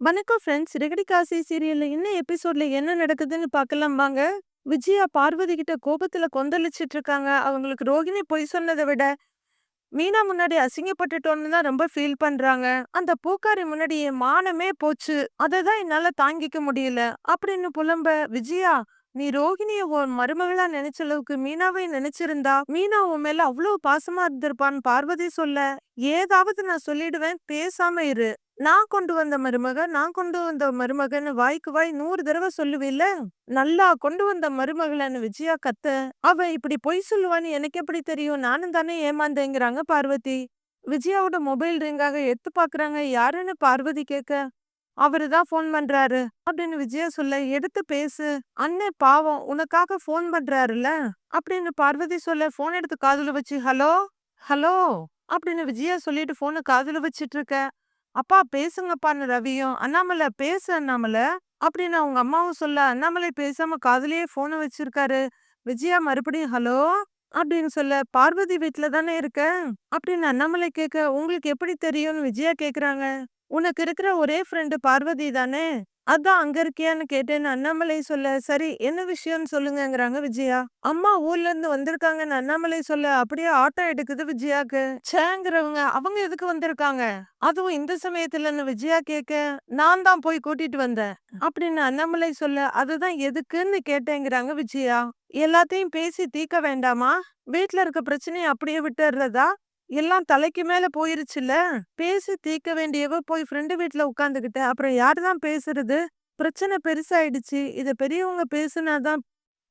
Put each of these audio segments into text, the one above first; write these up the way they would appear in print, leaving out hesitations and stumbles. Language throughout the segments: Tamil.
வணக்கம் ஃப்ரெண்ட்ஸ். "ரெகடி காசி" சீரியல்ல இன்னும் எபிசோட்ல என்ன நடக்குதுன்னு பார்க்கலாம் வாங்க. விஜயா பார்வதி கிட்ட கோபத்துல கொந்தளிச்சிட்டு இருக்காங்க. அவங்களுக்கு ரோகிணி பொய் சொன்னத விட, மீனா முன்னாடி அசிங்கப்பட்டுட்டோன்னு தான் ரொம்ப ஃபீல் பண்றாங்க. அந்த பூக்காரி முன்னாடி என் மானமே போச்சு. அத தான் என்னால தாங்கிக்க முடியல. அப்படின்னு புலம்ப, "விஜயா, நீ ரோகிணிய உன் மருமகளா நெனச்ச அளவுக்கு மீனாவை நெனச்சிருந்தா, மீனா உன் மேல அவ்ளோ பாசமா இருந்திருப்பான்னு" பார்வதி சொல்ல, "ஏதாவது நான் சொல்லிடுவேன். பேசாம இரு. நான் கொண்டு வந்த மருமகன்னு வாய்க்கு வாய் 100 தடவ சொல்லுவேல்ல. நல்லா கொண்டு வந்த மருமகளன்னு" விஜயா கத்த, "அவ இப்படி பொய் சொல்லுவான்னு எனக்கு எப்படி தெரியும்? நானும் தானே ஏமாந்தேங்கிறாங்க பார்வதி. விஜயாவோட மொபைல் ரிங் ஆக எடுத்து பாக்குறாங்க. யாருன்னு பார்வதி கேட்க, "அவரு தான் ஃபோன் பண்றாரு" அப்படின்னு விஜயா சொல்ல, "எடுத்து பேசு. அண்ணே பாவம் உனக்காக ஃபோன் பண்றாருல" அப்படின்னு பார்வதி சொல்ல, ஃபோன் எடுத்து காதுல வச்சு, "ஹலோ ஹலோ" அப்படின்னு விஜயா சொல்லிட்டு போனை காதுல வச்சிட்டு இருக்க. "அப்பா பேசுங்கப்பான்னு" ரவியும், "அண்ணாமலை பேசு அண்ணாமலை" அப்படின்னு அவங்க அம்மாவும் சொல்ல, அண்ணாமலை பேசாம காதுலயே போனை வச்சிருக்காரு. விஜயா மறுபடியும் "ஹலோ" அப்படின்னு சொல்ல, "பார்வதி வீட்ல தானே இருக்க" அப்படின்னு அண்ணாமலை கேட்க, "உங்களுக்கு எப்படி தெரியும்னு" விஜயா கேக்குறாங்க. "உனக்கு இருக்கிற ஒரே ஃப்ரெண்டு பார்வதி தானே, அதான் அங்க இருக்கியான்னு கேட்டேன்னு" அண்ணாமலை சொல்ல, "சரி என்ன விஷயம்னு சொல்லுங்கங்கிறாங்க விஜயா. "அம்மா ஊர்ல இருந்து வந்திருக்காங்கன்னு" அண்ணாமலை சொல்ல, அப்படியே ஆட்டம் எடுக்குது விஜயாக்கு. "சேங்கிறவங்க அவங்க எதுக்கு வந்திருக்காங்க, அதுவும் இந்த சமயத்துலன்னு" விஜயா கேட்க, "நான் தான் போய் கூட்டிட்டு வந்தேன்" அப்படின்னு அண்ணாமலை சொல்ல, "அதுதான் எதுக்குன்னு கேட்டேங்கிறாங்க விஜயா. "எல்லாத்தையும் பேசி தீர்க்க வேண்டாமா? வீட்ல இருக்க பிரச்சனைய அப்படியே விட்டுறதா? எல்லாம் தலைக்கு மேல போயிருச்சுல்ல. பேசி தீர்க்க வேண்டியவ போய் ஃப்ரெண்டு வீட்ல உட்காந்துக்கிட்டு அப்புறம் யாரு தான் பேசுறது? பிரச்சனை பெருசாயிடுச்சு. இத பெரியவங்க பேசுனாதான்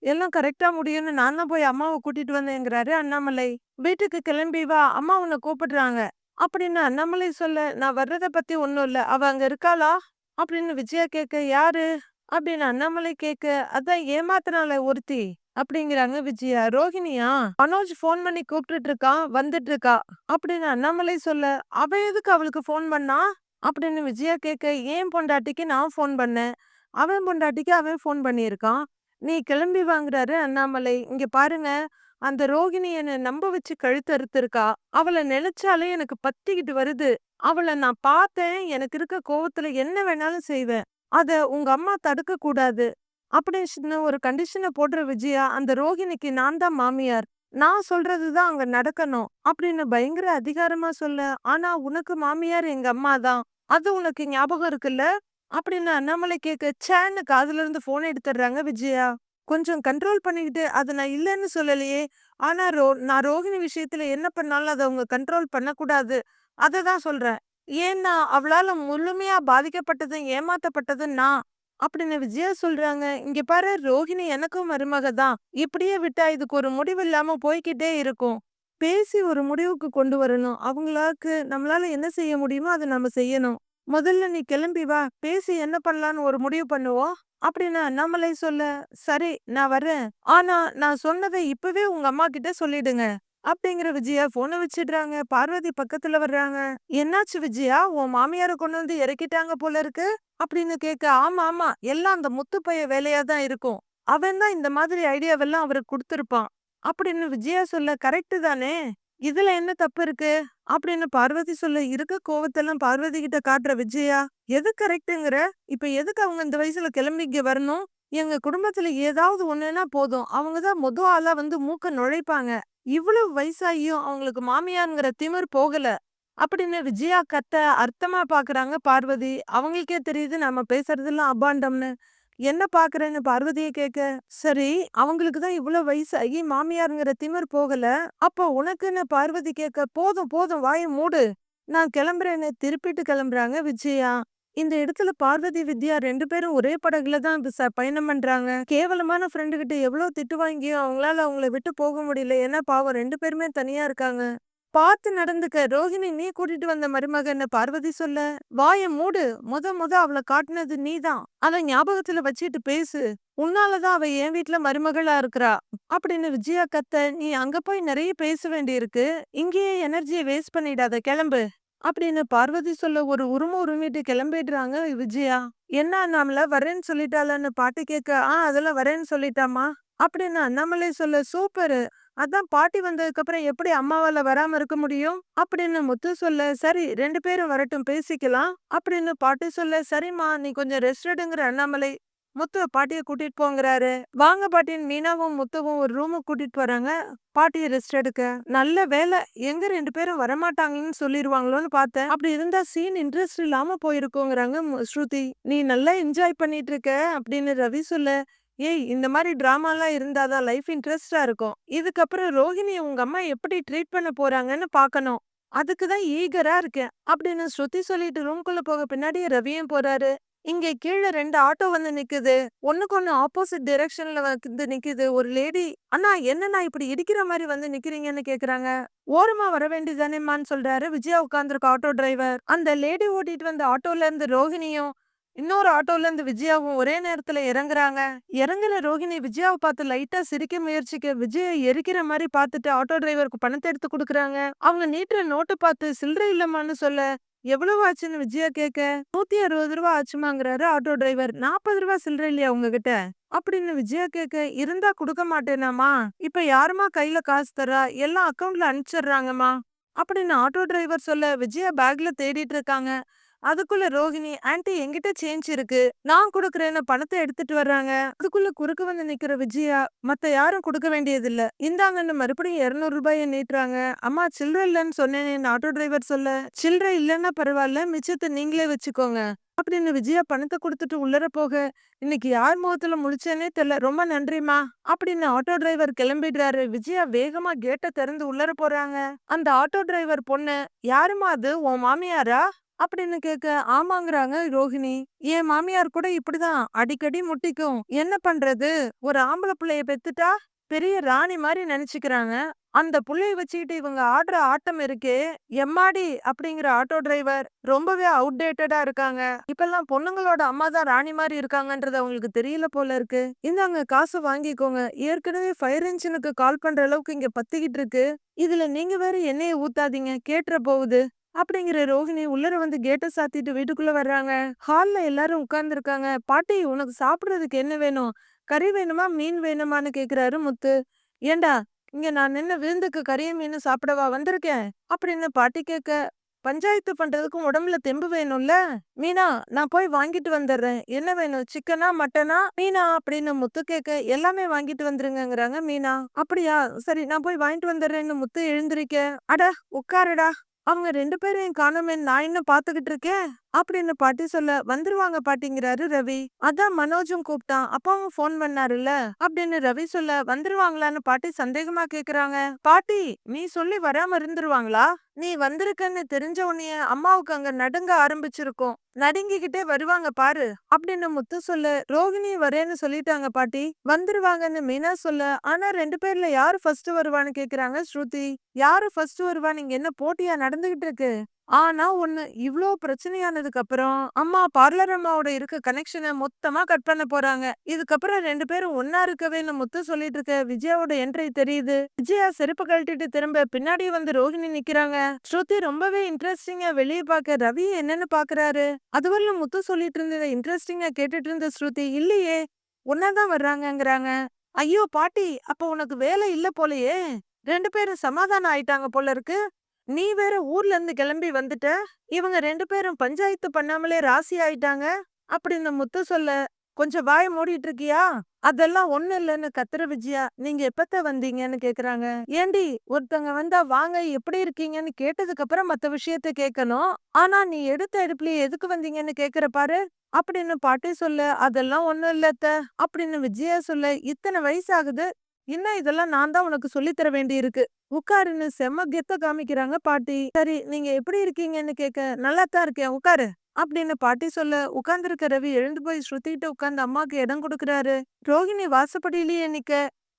எல்லாம் கரெக்ட்டா முடியும்னு நான் தான் போய் அம்மாவ கூட்டிட்டு வந்தேங்கிறாரு அண்ணாமலை. "வீட்டுக்கு கிளம்பி வா, அம்மா உன்ன கூப்பிடுறாங்க" அப்படின்னு அண்ணாமலை சொல்ல, "நான் வர்றத பத்தி ஒண்ணும் இல்ல. அவ அங்க இருக்காளா?" அப்படின்னு விஜயா கேட்க, "யாரு?" அப்படின்னு அண்ணாமலை கேட்க, "அதான் ஏமாத்துனாளே ஒருத்தி" அப்படிங்கிறாங்க விஜயா. "ரோகிணியா? மனோஜ் ஃபோன் பண்ணி கூப்பிட்டுட்டு இருக்கான், வந்துட்டு இருக்கா" அப்படின்னு அண்ணாமலை சொல்ல, "அவன் எதுக்கு அவளுக்கு ஃபோன் பண்ணா?" அப்படின்னு விஜயா கேட்க, "என் பொண்டாட்டிக்கு நான் ஃபோன் பண்ணேன். அவன் பொண்டாட்டிக்கு அவன் ஃபோன் பண்ணியிருக்கான். நீ கிளம்பி வாங்குறாரு அண்ணாமலை. இங்க பாருங்க, அந்த ரோகிணி என்ன நம்ப வச்சு கழுத்து அறுத்திருக்கா. அவள நினைச்சாலே எனக்கு பத்திக்கிட்டு வருது. அவள நான் பார்த்தேன். எனக்கு இருக்க கோவத்துல என்ன வேணாலும் செய்வேன். அத உங்க அம்மா தடுக்க கூடாது" அப்படின்னு ஒரு கண்டிஷன போடுற விஜயா, "அந்த ரோகிணிக்கு நான் தான் மாமியார். நான் சொல்றது தான் அங்க நடக்கணும்" அப்படின்னு பயங்கர அதிகாரமா சொல்ல, "ஆனா உனக்கு மாமியார் எங்க அம்மா தான். அது உனக்கு ஞாபகம் இருக்குல்ல?" அப்படின்னு அண்ணாமலை கேட்க, ச்சேன்னு காதுல இருந்து போன் எடுத்துடுறாங்க விஜயா. "கொஞ்சம் கண்ட்ரோல் பண்ணிக்கிட்டு, அத நான் இல்லன்னு சொல்லலையே. ஆனா நான் ரோகிணி விஷயத்துல என்ன பண்ணாலும் அத அவங்க கண்ட்ரோல் பண்ணக்கூடாது. அததான் சொல்றேன். ஏன்னா அவளால முழுமையா பாதிக்கப்பட்டதும் ஏமாத்தப்பட்டதும் நான்" அப்படின்னு விஜயா சொல்றாங்க. "இங்க பாரு, ரோகிணி எனக்கும் மருமக தான். இப்படியே விட்டா இதுக்கு ஒரு முடிவு இல்லாம போய்க்கிட்டே இருக்கும். பேசி ஒரு முடிவுக்கு கொண்டு வரணும். நம்மளால என்ன செய்ய முடியுமோ அத நம்ம செய்யணும். முதல்ல நீ கிளம்பி வா, பேசி என்ன பண்ணலான்னு ஒரு முடிவு பண்ணுவோம்" அப்படின்னு அண்ணாமலை சொல்ல, "சரி நான் வர்றேன். ஆனா நான் சொன்னத இப்பவே உங்க அம்மா கிட்ட சொல்லிடுங்க" அப்படிங்கிற விஜயா போனை வச்சிடுறாங்க. பார்வதி பக்கத்துல வர்றாங்க. "என்னாச்சு விஜயா, உன் மாமியார கொண்டு வந்து இறக்கிட்டாங்க போல இருக்கு" அப்படின்னு கேட்க, "ஆமா ஆமா, எல்லாம் அந்த முத்து பைய வேலையா தான் இருக்கும். அவன் தான் இந்த மாதிரி ஐடியாவெல்லாம் அவருக்கு கொடுத்திருப்பான்" அப்படின்னு விஜயா சொல்ல, "கரெக்ட் தானே, இதுல என்ன தப்பு இருக்கு" அப்படின்னு பார்வதி சொல்ல, இருக்க கோவத்தெல்லாம் பார்வதி கிட்ட காட்டுற விஜயா, "எது கரெக்ட்டுங்கிற? இப்ப எதுக்கு அவங்க இந்த வயசுல கிளம்பி இங்க வரணும்? எங்க குடும்பத்துல ஏதாவது ஒண்ணுன்னா போதும், அவங்க தான் ஆளா வந்து மூக்க நுழைப்பாங்க. இவ்வளவு வயசாகியும் அவங்களுக்கு மாமியார்ங்கிற திமிர் போகல" அப்படின்னு விஜயா கத்த அர்த்தமா பாக்குறாங்க பார்வதி. அவங்களுக்கே தெரியுது நம்ம பேசுறதெல்லாம் அபாண்டம்னு. "என்ன பாக்குறேன்னு" பார்வதியை கேட்க, "சரி, அவங்களுக்கு தான் இவ்வளவு வயசாகி மாமியாருங்கிற திமிர் போகல, அப்போ உனக்குன்னு" பார்வதி கேட்க, "போதும் போதும், வாயை மூடு, நான் கிளம்புறேன்னு" திருப்பிட்டு கிளம்புறாங்க விஜயா. இந்த இடத்துல பார்வதி வித்யா 2 பேரும் ஒரே படகுல தான் பயணம் பண்றாங்க. கேவலமான ஃப்ரெண்டு கிட்ட எவ்வளவு திட்டு வாங்கியும் அவங்களால அவங்கள விட்டு போக முடியல. ஏன்னா பாவம் 2 பேருமே தனியா இருக்காங்க. "பார்த்து நடந்துக்க, ரோகிணி நீ கூட்டிட்டு வந்த மருமகன்னு" பார்வதி சொல்ல, "வாய மூடு, முத அவள காட்டுனது நீதான். அத ஞாபகத்துல வச்சுட்டு பேசு. உன்னாலதான் அவ என் வீட்ல மருமகளா இருக்கிறா" அப்படின்னு விஜயா கத்த, "நீ அங்க போய் நிறைய பேச வேண்டியிருக்கு. இங்கேயே எனர்ஜியை வேஸ்ட் பண்ணிடாத, கிளம்பு" அப்படின்னு பார்வதி சொல்ல, ஒரு உருமிட்டு கிளம்பிடுறாங்க விஜயா. "என்ன அண்ணாமலை, வரேன்னு சொல்லிட்டாளன்னு" பாட்டு கேட்க, அதெல்லாம் வரேன்னு சொல்லிட்டாமா" அப்படின்னு அண்ணாமலை சொல்ல, "சூப்பரு, அதான் பாட்டி வந்ததுக்கு அப்புறம் எப்படி அம்மாவால வராம இருக்க முடியும் அப்படின்னு முத்து சொல்ல, சரி 2 பேரும் வரட்டும் பேசிக்கலாம் அப்படின்னு பாட்டி சொல்ல, சரிம்மா நீ கொஞ்சம் ரெஸ்ட் எடுங்கிற அண்ணாமலை முத்துவ பாட்டிய கூட்டிட்டு போங்கறாரு. வாங்க பாட்டின்னு மீனாவும் முத்துவும் ஒரு ரூமுக்கு கூட்டிட்டு வராங்க. பாட்டிய ரெஸ்ட் எடுக்க. நல்ல வேலை எங்க 2 பேரும் வரமாட்டாங்கன்னு சொல்லிருவாங்களோன்னு பார்த்தேன். அப்படி இருந்தா சீன் இன்ட்ரெஸ்ட் இல்லாம போயிருக்குங்கிறாங்க ஸ்ருதி. நீ நல்லா என்ஜாய் பண்ணிட்டு இருக்க அப்படின்னு ரவி சொல்ல, ஏய் இந்த மாதிரி டிராமாலாம் இருந்தாதான் லைஃப் இன்ட்ரெஸ்டா இருக்கும். இதுக்கப்புறம் ரோஹிணிய உங்க அம்மா எப்படி ட்ரீட் பண்ண போறாங்கன்னு பார்க்கணும். அதுக்கு தான் ஈகரா இருக்கேன் அப்படின்னு ஸ்ருதி சொல்லிட்டு ரூம்குள்ள போக பின்னாடியே ரவியும் போறாரு. இங்க கீழ 2 ஆட்டோ வந்து நிக்குது. ஒண்ணுக்கொண்ணு ஆப்போசிட் டைரக்ஷன்ல வந்து நிக்குது. ஒரு லேடி, "அண்ணா என்னண்ணா இப்படி இடிக்கிற மாரி வந்து நிக்கிறீங்கன்னு?" கேக்குறாங்க. "ஓரமா வர வேண்டியதானேம்மான்னு" சொல்றாரு விஜயா உட்கார்ந்திருக்க ஆட்டோ டிரைவர். அந்த லேடி ஓட்டிட்டு வந்த ஆட்டோல இருந்து ரோஹிணியும், இன்னொரு ஆட்டோல இருந்து விஜயாவும் ஒரே நேரத்துல இறங்குறாங்க. இறங்குன ரோஹிணி விஜயாவ பார்த்து லைட்டா சிரிக்க முயற்சிக்க, விஜயா எரிக்கிற மாரி பார்த்துட்டு ஆட்டோ டிரைவருக்கு பணத்த எடுத்து குடுக்குறாங்க. அவங்க நீட்டுற நோட்ட பார்த்து சில்லறை இல்லம்மான்னு சொல்ல, எவ்வளவு ஆச்சுன்னு விஜயா கேட்க, ₹160 ஆச்சுமாங்கிறாரு ஆட்டோ டிரைவர். ₹40 சில்லறை இல்லையா உங்ககிட்ட அப்படின்னு விஜயா கேட்க, இருந்தா குடுக்க மாட்டேனாமா, இப்ப யாருமா கையில காசு தரா, எல்லாம் அக்கவுண்ட்ல அனுப்பிச்சிடுறாங்கம்மா அப்படின்னு ஆட்டோ டிரைவர் சொல்ல, விஜயா பேக்ல தேடிட்டு இருக்காங்க. அதுக்குள்ள ரோஹிணி, ஆன்ட்டி என்கிட்ட சேஞ்ச் இருக்கு, நான் குடுக்கறேன்னு பணத்தை எடுத்துட்டு வர்றாங்க. அதுக்குள்ள குறுக்க வந்து நிக்கிற விஜயா, மத்த யாரும் கொடுக்க வேண்டியதில்ல, இந்தாங்கன்னு மறுபடியும் ₹200 நீட்டுறாங்க. அம்மா சில்லறை இல்லன்னு சொன்னேன்னு ஆட்டோ டிரைவர் சொல்ல, சில்லறை இல்லன்னா பரவாயில்ல, மிச்சத்தை நீங்களே வச்சுக்கோங்க அப்படின்னு விஜயா பணத்தை கொடுத்துட்டு உள்ளர போக, இன்னைக்கு யார் முகத்துல முழிச்சேனே தெரியல, ரொம்ப நன்றிமா அப்படின்னு ஆட்டோ டிரைவர் கிளம்பிடுறாரு. விஜயா வேகமா கேட்டை திறந்து உள்ளர போறாங்க. அந்த ஆட்டோ டிரைவர் பொண்ணு, யாருமா அது உன் மாமியாரா அப்படின்னு கேட்க, ஆமாங்கிறாங்க ரோஹிணி. என் மாமியார் கூட இப்படிதான் அடிக்கடி முட்டிக்கும், என்ன பண்றது, ஒரு ஆம்பளை பிள்ளைய பெத்துட்டா பெரிய ராணி மாதிரி நினைச்சுக்கிறாங்க, அந்த புள்ளைய வச்சுக்கிட்டு இவங்க ஆடுற ஆட்டம் இருக்கே எம்மாடி அப்படிங்கிற ஆட்டோ டிரைவர் ரொம்பவே அவுடேட்டடா இருக்காங்க. இப்பெல்லாம் பொண்ணுங்களோட அம்மா தான் ராணி மாதிரி இருக்காங்கன்றது அவங்களுக்கு தெரியல போல இருக்கு. இந்தாங்க காசு வாங்கிக்கோங்க, ஏற்கனவே ஃபயர் இன்ஜினுக்கு கால் பண்ற அளவுக்கு இங்க பத்திக்கிட்டு இருக்கு, இதுல நீங்க வேற எண்ணெயை ஊத்தாதீங்க கேட்டுற போகுது அப்படிங்கிற ரோஹிணி உள்ளர வந்து கேட்ட சாத்திட்டு வீட்டுக்குள்ள வர்றாங்க. ஹால்ல எல்லாரும் உட்கார்ந்து இருக்காங்க. பாட்டி உனக்கு சாப்பிடுறதுக்கு என்ன வேணும், கறி வேணுமா மீன் வேணுமான்னு கேக்குறாரு முத்து. ஏண்டா இங்க நான் நின்ன விருந்துக்கு கறியும் மீனும் சாப்பிடவா வந்திருக்கேன் அப்படின்னு பாட்டி கேட்க, பஞ்சாயத்து பண்றதுக்கும் உடம்புல தெம்பு வேணும்ல, மீனா நான் போய் வாங்கிட்டு வந்துடுறேன், என்ன வேணும் சிக்கனா மட்டனா மீனா அப்படின்னு முத்து கேட்க, எல்லாமே வாங்கிட்டு வந்துருங்கங்கிறாங்க மீனா. அப்படியா சரி நான் போய் வாங்கிட்டு வந்துடுறேன்னு முத்து எழுந்திருக்க, அட உட்காருடா, அவங்க 2 பேரையும் காணோமே, நான் இன்னும் பாத்துக்கிட்டு இருக்கேன் அப்படின்னு பாட்டி சொல்ல, வந்துருவாங்க பாட்டிங்கிறாரு ரவி. அதான் மனோஜும் கூப்பிட்டான், அப்பாவும் போன் பண்ணாருல்ல அப்படின்னு ரவி சொல்ல, வந்துருவாங்களான்னு பாட்டி சந்தேகமா கேக்குறாங்க. பாட்டி நீ சொல்லி வராம இருந்துருவாங்களா, நீ வந்திருக்கன்னு தெரிஞ்ச உடனே அம்மாவுக்கு அங்க நடுங்க ஆரம்பிச்சிருக்கும், நடுங்கிக்கிட்டே வருவாங்க பாரு அப்படின்னு முத்து சொல்ல, ரோகிணி வரேன்னு சொல்லிட்டாங்க பாட்டி, வந்துருவாங்கன்னு மீனா சொல்ல, ஆனா 2 பேர்ல யாரு ஃபர்ஸ்ட் வருவான்னு கேக்குறாங்க ஸ்ருதி. யாரு ஃபர்ஸ்ட் வருவா, நீங்க என்ன போட்டியா நடந்துகிட்டு இருக்கு, ஆனா ஒண்ணு, இவ்ளோ பிரச்சனையானதுக்கு அப்புறம் அம்மா பார்லர் அம்மாவோட இருக்க கனெக்ஷனை மொத்தமா கட் பண்ண போறாங்க. இதுக்கப்புறம் 2 பேரும் ஒன்னா இருக்கவேன்னு முத்து சொல்லிட்டு இருக்க, விஜயாவோட என்ட்ரி தெரியுது. விஜயா செருப்பு கழட்டிட்டு திரும்ப பின்னாடி வந்து ரோஹிணி நிக்கிறாங்க. ஸ்ருதி ரொம்பவே இன்ட்ரெஸ்டிங்கா வெளியே பார்க்க ரவி என்னன்னு பாக்குறாரு. அதுவரையும் முத்து சொல்லிட்டு இருந்தத இன்ட்ரெஸ்டிங்கா கேட்டுட்டு இருந்த ஸ்ருதி, இல்லையே ஒன்னாதான் வர்றாங்கங்கிறாங்க. ஐயோ பாட்டி அப்ப உனக்கு வேலை இல்ல போலயே, 2 பேரும் சமாதானம் ஆயிட்டாங்க போல இருக்கு, நீ வேற ஊர்ல இருந்து கிளம்பி வந்துட்ட, இவங்க 2 பேரும் பஞ்சாயத்து பண்ணாமலே ராசி ஆயிட்டாங்க அப்படின்னு முத்து சொல்ல, கொஞ்சம் வாய மூடிட்டு இருக்கியா, அதெல்லாம் ஒண்ணு இல்லன்னு கத்துற விஜயா. நீங்க எப்பத்த வந்தீங்கன்னு கேக்குறாங்க. ஏண்டி ஒருத்தங்க வந்தா வாங்க எப்படி இருக்கீங்கன்னு கேட்டதுக்கு அப்புறம் மத்த விஷயத்த கேட்கணும், ஆனா நீ எடுத்த எடுப்புலயே எதுக்கு வந்தீங்கன்னு கேக்குற பாரு அப்படின்னு பாட்டி சொல்ல, அதெல்லாம் ஒண்ணும் இல்ல அத்த அப்படின்னு விஜயா சொல்ல, இத்தனை வயசு ஆகுது இன்னும் இதெல்லாம் நான் தான் உனக்கு சொல்லி தர வேண்டி இருக்கு, உட்காருன்னு செம்ம கெத்த காமிக்கிறாங்க பாட்டி. சரி நீங்க எப்படி இருக்கீங்கன்னு கேட்க, நல்லா தான் இருக்கேன் உட்காரு அப்படின்னு பாட்டி சொல்ல, உட்கார்ந்துருக்க ரவி எழுந்து போய் ஸ்ருதிகிட்ட உட்கார்ந்து அம்மாக்கு இடம் கொடுக்கறாரு. ரோகிணி வாசப்படியிலேயே நிக்க,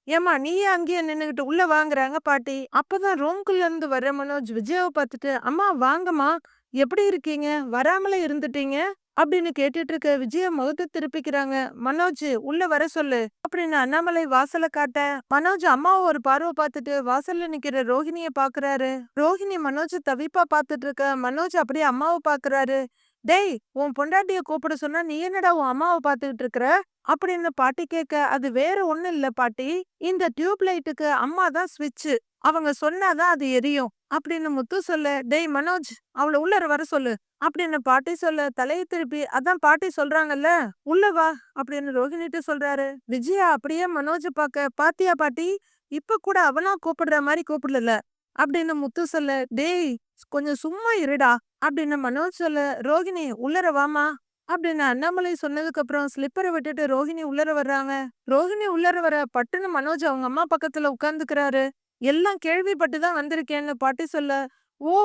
ஏமா நீயே அங்கேயே நின்னுகிட்டு உள்ள வாங்குறாங்க பாட்டி. அப்பதான் ரூம்குள்ள இருந்து வர மனோஜ் விஜயாவை பார்த்துட்டு, அம்மா வாங்கம்மா எப்படி இருக்கீங்க, வராமலே இருந்துட்டீங்க அப்படின்னு கேட்டுட்டு இருக்க விஜயா முகத்தை திருப்பிக்கிறாங்க. மனோஜ் உள்ள வர சொல்லு அப்படின்னு அண்ணாமலை வாசலை காட்ட, மனோஜ் அம்மாவை ஒரு பார்வை பார்த்துட்டு வாசல்ல நிக்கிற ரோஹிணிய பாக்குறாரு. ரோஹிணி மனோஜ் தவிப்பா பார்த்துட்டு இருக்க, மனோஜ் அப்படியே அம்மாவை பாக்குறாரு. டேய் உன் பொண்டாட்டிய கூப்பிட சொன்னா நீ என்னடா உன் அம்மாவை பாத்துக்கிட்டு இருக்கிற அப்படின்னு பாட்டி கேட்க, அது வேற ஒண்ணும் இல்ல பாட்டி, இந்த டியூப் லைட்டுக்கு அம்மா தான் ஸ்விட்ச், அவங்க சொன்னாதான் அது எரியும் அப்படின்னு முத்து சொல்ல, டேய் மனோஜ் அவளை உள்ளர வர சொல்லு அப்படின்னு பாட்டி சொல்ல, தலையை திருப்பி அதான் பாட்டி சொல்றாங்கல்ல உள்ள வா அப்படின்னு ரோஹிணிட்டு சொல்றாரு. விஜயா அப்படியே மனோஜ பாக்க, பாத்தியா பாட்டி இப்ப கூட அவனா கூப்பிடுற மாதிரி கூப்பிடல அப்படின்னு முத்து சொல்ல, டேய் கொஞ்சம் சும்மா இருடா அப்படின்னு மனோஜ் சொல்ல, ரோகிணி உள்ளர வாமா அப்படின்னு அண்ணாமலை சொன்னதுக்கு அப்புறம் ஸ்லிப்பரை விட்டுட்டு ரோஹிணி உள்ளர வர்றாங்க. ரோஹிணி உள்ளர வர பட்டுன்னு மனோஜ் அவங்க அம்மா பக்கத்துல உட்கார்ந்துக்கிறாரு. எல்லாம் கேள்விப்பட்டுதான் வந்திருக்கேன்னு பாட்டி சொல்ல, ஓ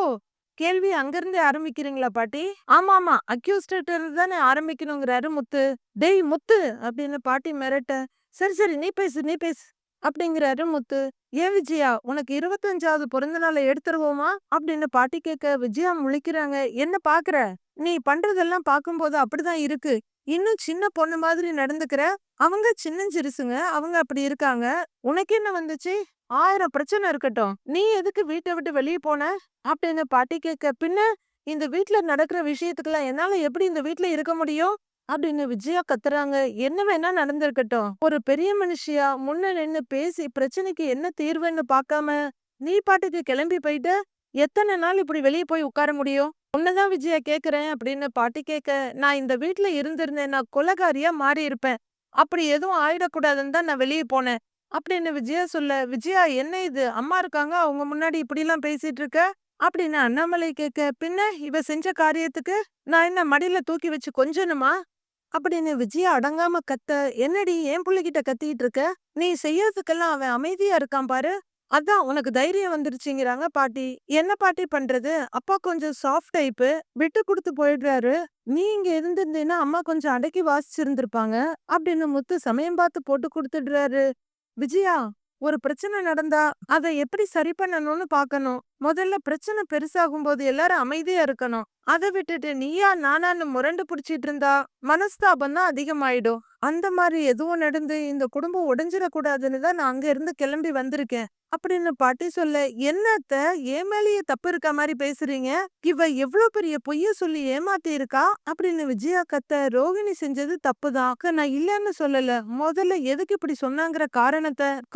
கேள்வி அங்கிருந்தே ஆரம்பிக்கிறீங்களா பாட்டி? ஆமா ஆமா, அக்யூஸ்ட் தானே ஆரம்பிக்கணுங்கிறாரு முத்து. டேய் முத்து அப்படின்னு பாட்டி மிரட்ட, சரி சரி நீ பேசு நீ பேசு அப்படிங்கிறாரு முத்து. ஏன் விஜயா உனக்கு 25வது பிறந்த நாளை எடுத்துருவோமா அப்படின்னு பாட்டி கேட்க, விஜயா முழிக்கிறாங்க. என்ன பாக்குற, நீ பண்றதெல்லாம் பார்க்கும்போது அப்படிதான் இருக்கு. இன்னும் சின்ன பொண்ணு மாதிரி நடந்துக்கிற. அவங்க சின்னஞ்சிறுசுங்க, அவங்க அப்படி இருக்காங்க. உனக்கு என்ன வந்துச்சு? 1000 பிரச்சனை இருக்கட்டும், நீ எதுக்கு வீட்டை விட்டு வெளியே போன அப்படின்னு பாட்டி கேட்க, பின்ன இந்த வீட்டுல நடக்கிற விஷயத்துக்கெல்லாம் என்னால எப்படி இந்த வீட்டுல இருக்க முடியும் அப்படின்னு விஜயா கத்துறாங்க. என்ன வேணா நடந்திருக்கட்டும், ஒரு பெரிய மனுஷியா முன்ன நின்னு பேசி பிரச்சனைக்கு என்ன தீர்வுன்னு பார்க்காம நீ பாட்டுக்கு கிளம்பி போயிட்டு எத்தனை நாள் இப்படி வெளியே போய் உட்கார முடியும்? உன்னதான் விஜயா கேக்குறேன் அப்படின்னு பாட்டி கேட்க, நான் இந்த வீட்டுல இருந்திருந்தேன் நான் கொலைகாரியா மாறி இருப்பேன், அப்படி எதுவும் ஆயிடக்கூடாதுன்னு தான் நான் வெளியே போனேன் அப்படின்னு விஜயா சொல்ல, விஜயா என்ன இது அம்மா இருக்காங்க அவங்க முன்னாடி இப்படி எல்லாம் பேசிட்டு இருக்க அப்படின்னு அண்ணாமலை கேட்க, பின்ன இவ செஞ்ச காரியத்துக்கு நான் என்ன மடியில தூக்கி வச்சு கொஞ்சணுமா அப்படின்னு விஜயா அடங்காம கத்த, என்னடி என் புள்ளைகிட்ட கத்திட்டு இருக்க, நீ செய்யறதுக்கெல்லாம் அவன் அமைதியா இருக்கான் பாரு, அதான் உனக்கு தைரியம் வந்துருச்சுங்கிறாங்க பாட்டி. என்ன பாட்டி பண்றது, அப்பா கொஞ்சம் சாஃப்ட் டைப்பு, விட்டு கொடுத்து போயிடுறாரு. நீ இங்க இருந்திருந்தீன்னா அம்மா கொஞ்சம் அடக்கி வாசிச்சிருந்திருப்பாங்க அப்படின்னு முத்து சமயம் பார்த்து போட்டு கொடுத்துடுறாரு. விஜயா ஒரு பிரச்சனை நடந்தா அதை எப்படி சரி பண்ணணும்னு பார்க்கணும். முதல்ல பிரச்சனை பெருசாகும் போது எல்லாரும் அமைதியா இருக்கணும். அதை விட்டுட்டு நீயா நானான்னு முரண்டு பிடிச்சிட்டு இருந்தா மனஸ்தாபம் தான் அதிகமாயிடும். அந்த மாதிரி எதுவும் நடந்து இந்த குடும்பம் உடைஞ்சிடக்கூடாதுன்னு தான் நான் அங்க இருந்து கிளம்பி வந்திருக்கேன் அப்படின்னு பாட்டி சொல்ல, என்னத்த ஏன் மேலேயே தப்பு இருக்க மாதிரி பேசுறீங்க, இவ எவ்வளவு பெரிய பொய்ய சொல்லி ஏமாத்தி இருக்கா அப்படின்னு விஜயா கத்த, ரோகிணி செஞ்சது தப்புதான், நான் இல்லன்னு சொல்லல, முதல்ல எதுக்கு இப்படி சொன்னாங்கிற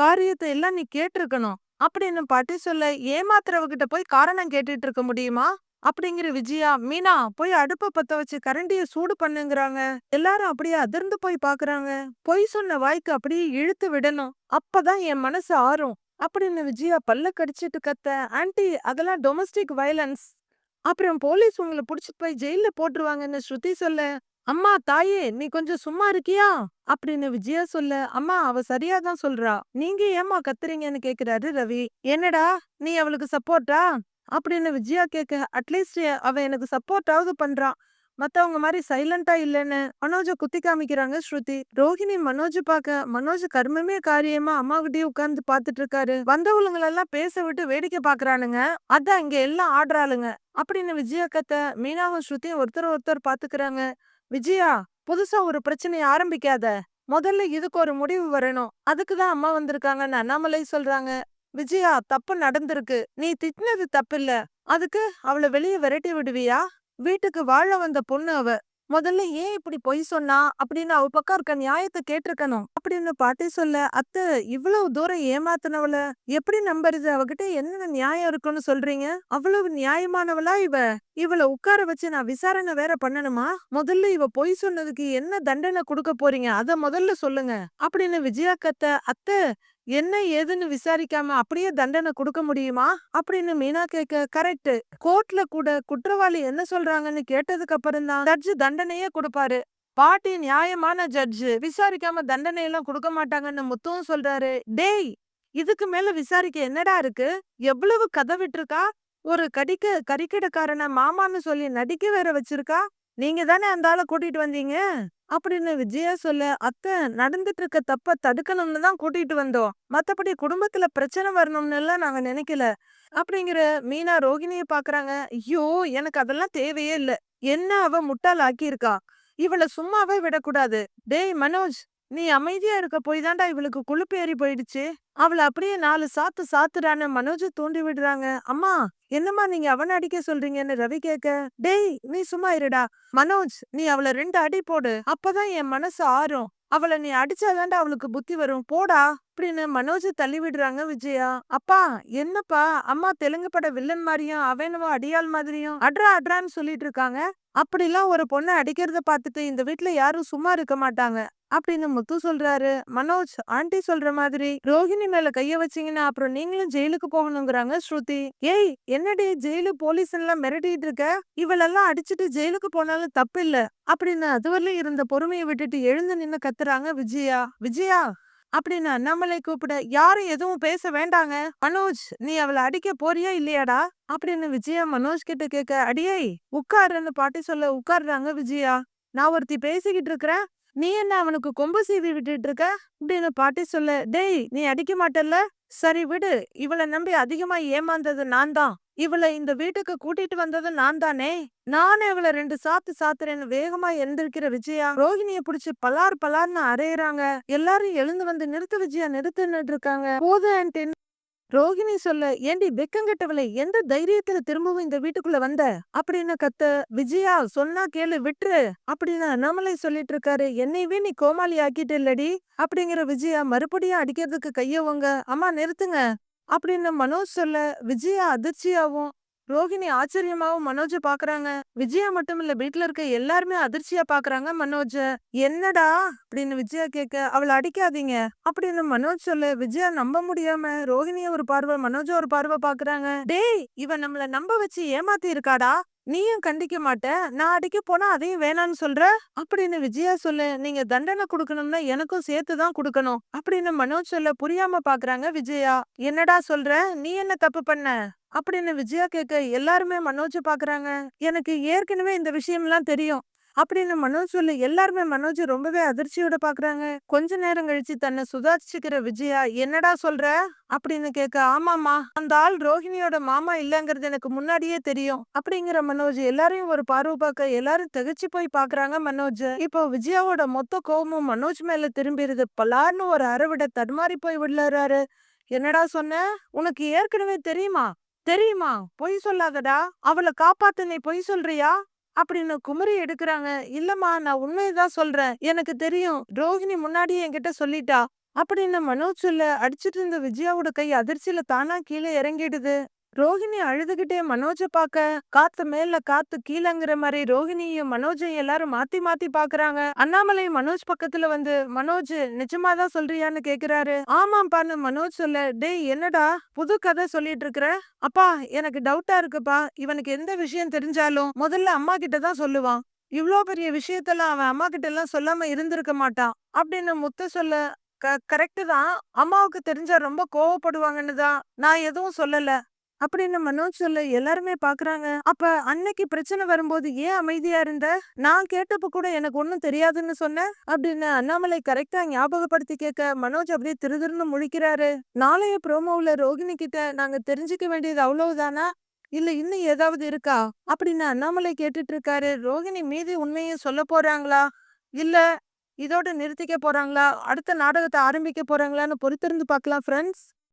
காரியத்தை எல்லாம் நீ கேட்டிருக்கணும் அப்படின்னு பாட்டி சொல்ல, ஏமாத்துறவகிட்ட போய் காரணம் கேட்டுட்டு இருக்க முடியுமா அப்படிங்கிற விஜயா, மீனா போய் அடுப்ப பத்த வச்சு கரண்டிய சூடு பண்ணுங்கிறாங்க. எல்லாரும் அப்படியே அதிர்ந்து போய் பாக்குறாங்க. பொய் சொன்ன வாய்க்கு அப்படியே இழுத்து விடணும், அப்பதான் என் மனசு ஆறும் அப்படின்னு விஜயா பல்ல கடிச்சிட்டு கத்த, ஆன்ட்டி அதெல்லாம் டொமஸ்டிக் வயலன்ஸ், அப்புறம் போலீஸ் உங்களை புடிச்சிட்டு போய் ஜெயில போட்டுருவாங்கன்னு ஸ்ருதி சொல்ல, அம்மா தாயே நீ கொஞ்சம் சும்மா இருக்கியா அப்படின்னு விஜயா சொல்ல, அம்மா அவ சரியாதான் சொல்றா, நீங்க ஏமா கத்துறீங்கன்னு கேக்குறாரு ரவி. என்னடா நீ அவளுக்கு சப்போர்ட்டா அப்படின்னு விஜயா கேட்க, அட்லீஸ்ட் அவ எனக்கு சப்போர்ட்டாவது பண்றான், மத்தவங்க மாதிரி சைலண்டா இல்லன்னு மனோஜ குத்தி காமிக்கிறாங்க ஸ்ருதி. ரோஹிணி மனோஜ் பாக்க, மனோஜ் கர்மமே காரியமா அம்மாகிட்டயே உட்கார்ந்து பாத்துட்டு இருக்காரு. வந்தவங்களெல்லாம் பேச விட்டு வேடிக்கை பாக்குறானுங்க, அதான் இங்க எல்லாம் ஆடுறாளுங்க அப்படின்னு விஜயா கத்த, மீனாவும் ஸ்ருதியும் ஒருத்தர் பாத்துக்கிறாங்க. விஜயா புதுசா ஒரு பிரச்சனையை ஆரம்பிக்காத, முதல்ல இதுக்கு ஒரு முடிவு வரணும், அதுக்குதான் அம்மா வந்திருக்காங்கன்னு அண்ணாமலை சொல்றாங்க. விஜயா தப்பு நடந்திருக்கு, நீ திட்டினது தப்பில்ல, அதுக்கு அவளை வெளியே விரட்டி விடுவியா? வீட்டுக்கு வாழ வந்த பொண்ணு அவ, முதல்ல ஏன் இப்படி பொய் சொன்னா அப்படின்னு அவ பக்கம் இருக்க நியாயத்தை கேட்டிருக்கணும் அப்படின்னு பாட்டி சொல்ல, அத்தை இவ்வளவு தூரம் ஏமாத்தினவள எப்படி நம்புறது, அவகிட்ட என்ன நியாயம் இருக்குன்னு சொல்றீங்க, அவ்வளவு நியாயமானவளா இவ, இவளை உட்கார வச்சு நான் விசாரணை வேற பண்ணணுமா, முதல்ல இவ பொய் சொன்னதுக்கு என்ன தண்டனை கொடுக்க போறீங்க அத முதல்ல சொல்லுங்க அப்படின்னு விஜயா கத்த, அத்தை என்ன ஏதுன்னு விசாரிக்காம அப்படியே தண்டனை கொடுக்க முடியுமா அப்படின்னு மீனா கேட்க, கரெக்ட், கோர்ட்ல கூட குற்றவாளி என்ன சொல்றாங்கன்னு கேட்டதுக்கு அப்புறம் தான் ஜட்ஜு தண்டனையே கொடுப்பாரு, பாட்டி நியாயமான ஜட்ஜு, விசாரிக்காம தண்டனை எல்லாம் கொடுக்க மாட்டாங்கன்னு முத்துவும் சொல்றாரு. டேய் இதுக்கு மேல விசாரிக்க என்னடா இருக்கு, எவ்வளவு கதை விட்டுருக்கா, ஒரு கறிக்கடைக்காரனை மாமான்னு சொல்லி நடிக்க வேற வச்சிருக்கா, நீங்க தானே அந்த ஆளை கூட்டிட்டு வந்தீங்க அப்படின்னு விஜயா சொல்ல, அத்தை நடந்துட்டு இருக்க தப்ப தடுக்கணும்னு தான் கூட்டிட்டு வந்தோம், மத்தபடி குடும்பத்துல பிரச்சனை வரணும்னு எல்லாம் நாங்க நினைக்கல அப்படிங்கிற மீனா ரோகிணிய பாக்குறாங்க. ஐயோ எனக்கு அதெல்லாம் தேவையே இல்ல, என்ன அவ முட்டாள் ஆக்கியிருக்கா, இவளை சும்மாவே விடக்கூடாது. டேய் மனோஜ் நீ அமைதியா இருக்க போய் தான்டா இவளுக்கு கொழுப்பு ஏறி போயிடுச்சு. அவள அப்படியே 4 சாத்து சாத்துடான்னு மனோஜ தூண்டி விடுறாங்க. அம்மா, என்னம்மா நீங்க அவன அடிக்க சொல்றீங்கன்னு ரவி கேட்க, டேய் நீ சும்மா இருடா. மனோஜ், நீ அவள 2 அடி போடு. அப்பதான் என் மனசு ஆறும். அவள நீ அடிச்சாதான்டா அவளுக்கு புத்தி வரும். போடா அப்படின்னு மனோஜ தள்ளி விடுறாங்க விஜயா. அப்பா, என்னப்பா, அம்மா தெலுங்கு பட வில்லன் மாதிரியும் அவன் என்னவோ அடியாள் மாதிரியும் அட்ரா அட்ரான்னு சொல்லிட்டு இருக்காங்க. அப்படிலாம் ஒரு பொண்ணை அடிக்கிறத பார்த்துட்டு இந்த வீட்ல யாரும் சும்மா இருக்க மாட்டாங்க அப்படின்னு முத்து சொல்றாரு. மனோஜ், ஆண்டி சொல்ற மாதிரி ரோஹிணி மேல கைய வச்சீங்கன்னா அப்புறம் நீங்களும் ஜெயிலுக்கு போகணுங்கிறாங்க ஸ்ருதி. ஏய், என்னடி ஜெயிலு போலீஸ் எல்லாம் மிரட்டிட்டு இருக்க? இவளெல்லாம் அடிச்சுட்டு ஜெயிலுக்கு போனாலும் தப்பு இல்ல அப்படின்னு அதுவரையிலும் இருந்த பொறுமையை விட்டுட்டு எழுந்து நின்னு கத்துறாங்க விஜயா. விஜயா அப்படின்னு அண்ணாமலை கூப்பிட, யாரும் எதுவும் பேச வேண்டாங்க. மனோஜ், நீ அவளை அடிக்க போறியா இல்லையாடா அப்படின்னு விஜயா மனோஜ் கிட்ட கேட்க, அடியே உட்காருன்னு பாட்டி சொல்ல உட்காருறாங்க விஜயா. நான் ஒருத்தி பேசிக்கிட்டு இருக்கிறேன், நீ என்ன அவனுக்கு கொம்பு சீவி விட்டுட்டு இருக்க அப்படின்னு பாட்டி சொல்ல, டேய் நீ அடிக்க மாட்டல்ல, சரி விடு. இவளை நம்பி அதிகமா ஏமாந்தது நான் தான். இவளை இந்த வீட்டுக்கு கூட்டிட்டு வந்தது நான் தானே. நானே இவளை 2 சாத்து சாத்துறேன்னு வேகமா எந்திரிக்கிற விஜயா ரோஹிணிய புடிச்சு பலார் பலார்னு அரையறாங்க. எல்லாரும் எழுந்து வந்து நிறுத்து விஜயா, நிறுத்துன்னு இருக்காங்க. போதும் ஆன்ட்டி. ரோகிணி சொல்ல, ஏண்டி வெக்கங்கெட்டவளே, எந்த தைரியத்துல திரும்பவும் இந்த வீட்டுக்குள்ள வந்த அப்படின்னு கத்த, விஜயா சொன்னா கேளு விட்டுரு அப்படின்னு அண்ணாமலை சொல்லிட்டு இருக்காரு. என்னையவே நீ கோமாளி ஆக்கிட்டு இல்லடி அப்படிங்கிற விஜயா மறுபடியும் அடிக்கிறதுக்கு கையவங்க. அம்மா நிறுத்துங்க அப்படின்னு மனோஜ் சொல்ல, விஜயா அதிர்ச்சியாவும் ரோகிணி ஆச்சரியமாவும் மனோஜ பாக்குறாங்க. விஜயா மட்டும் இல்ல, வீட்டுல இருக்க எல்லாருமே அதிர்ச்சியா பாக்குறாங்க மனோஜ. என்னடா அப்படின்னு விஜயா கேட்க, அவளை அடிக்காதீங்க அப்படின்னு மனோஜ் சொல்ல, விஜயா நம்ப முடியாம ரோஹிணிய ஒரு பார்வை மனோஜ ஒரு பார்வை பாக்குறாங்க. டேய், இவன் நம்மள நம்ப வச்சு ஏமாத்தி இருக்காடா. நீயும் கண்டிக்க மாட்ட, நான் அடிக்க போனா அதையும் வேணான்னு சொல்ற அப்படின்னு விஜயா சொல்ல, நீங்க தண்டனை கொடுக்கணும்னா எனக்கும் சேர்த்துதான் கொடுக்கணும் அப்படின்னு மனோஜ் சொல்ல புரியாம பாக்குறாங்க விஜயா. என்னடா சொல்ற, நீ என்ன தப்பு பண்ண அப்படின்னு விஜயா கேட்க, எல்லாருமே மனோஜ பாக்குறாங்க. எனக்கு ஏற்கனவே இந்த விஷயம்லாம் தெரியும் அப்படின்னு மனோஜ் சொல்லி எல்லாருமே மனோஜ் ரொம்பவே அதிர்ச்சியோட பாக்குறாங்க. கொஞ்ச நேரம் கழிச்சு தன்னை சுதாரிச்சுக்கிற விஜயா, என்னடா சொல்ற அப்படின்னு கேட்க, ஆமாமா, அந்த ஆள் ரோஹிணியோட மாமா இல்லங்கிறது எனக்கு முன்னாடியே தெரியும் அப்படிங்கிற மனோஜ் எல்லாரையும் ஒரு பார்வை பார்க்க எல்லாரும் திகச்சு போய் பாக்குறாங்க மனோஜ். இப்போ விஜயாவோட மொத்த கோபமும் மனோஜ் மேல திரும்பிடுது. பலார்னு ஒரு அறவிட தடுமாறி போய் விடலாரு. என்னடா சொன்ன, உனக்கு ஏற்கனவே தெரியுமா? தெரியுமா? பொய் சொல்லாதடா. அவளை காப்பாத்து, நீ பொய் சொல்றியா அப்படின்னு குமரி எடுக்கிறாங்க. இல்லம்மா, நான் உண்மையதான் சொல்றேன். எனக்கு தெரியும், ரோஹிணி முன்னாடியே என்கிட்ட சொல்லிட்டா அப்படின்னு மனோஜ் சொல்ல, அடிச்சிட்டு இருந்த விஜயாவோட கை அதிர்ச்சியில தானா கீழே இறங்கிடுது. ரோஹிணி அழுதுகிட்டே மனோஜ பாக்க, காத்து மேல காத்து கீழங்கிற மாதிரி ரோஹிணியும் மனோஜையும் எல்லாரும் மாத்தி மாத்தி பாக்குறாங்க. அண்ணாமலை மனோஜ் பக்கத்துல வந்து, மனோஜ் நிஜமாதான் சொல்றியான்னு கேக்குறாரு. ஆமாப்பான்னு மனோஜ் சொல்ல, டேய் என்னடா புது கதை சொல்லிட்டு இருக்கிற? அப்பா, எனக்கு டவுட்டா இருக்குப்பா. இவனுக்கு எந்த விஷயம் தெரிஞ்சாலும் முதல்ல அம்மா கிட்ட தான் சொல்லுவான். இவ்ளோ பெரிய விஷயத்தெல்லாம் அவன் அம்மா கிட்ட எல்லாம் சொல்லாம இருந்திருக்க மாட்டான் அப்படின்னு முத்த சொல்ல, கரெக்ட் தான். அம்மாவுக்கு தெரிஞ்சா ரொம்ப கோவப்படுவாங்கன்னு தான் நான் எதுவும் சொல்லல அப்படின்னு மனோஜ் சொல்ல, எல்லாருமே பாக்குறாங்க. அப்ப அன்னைக்கு பிரச்சனை வரும்போது ஏன் அமைதியா இருந்த? நான் கேட்டப்ப கூட எனக்கு ஒண்ணும் தெரியாதுன்னு சொன்ன அப்படின்னு அண்ணாமலை கரெக்டா ஞாபகப்படுத்தி கேட்க, மனோஜ் அப்படியே திருதிருன்னு முழிக்கிறாரு. நாளைய ப்ரோமோவுல ரோகிணி கிட்ட நாங்க தெரிஞ்சுக்க வேண்டியது அவ்வளவுதானா, இல்ல இன்னும் ஏதாவது இருக்கா அப்படின்னு அண்ணாமலை கேட்டுட்டு இருக்காரு. ரோகிணி மீதி உண்மையை சொல்ல போறாங்களா, இல்ல இதோட நிறுத்திக்க போறாங்களா, அடுத்த நாடகத்தை ஆரம்பிக்க போறாங்களான்னு பொறுத்திருந்து பார்க்கலாம் ஃப்ரெண்ட்ஸ்.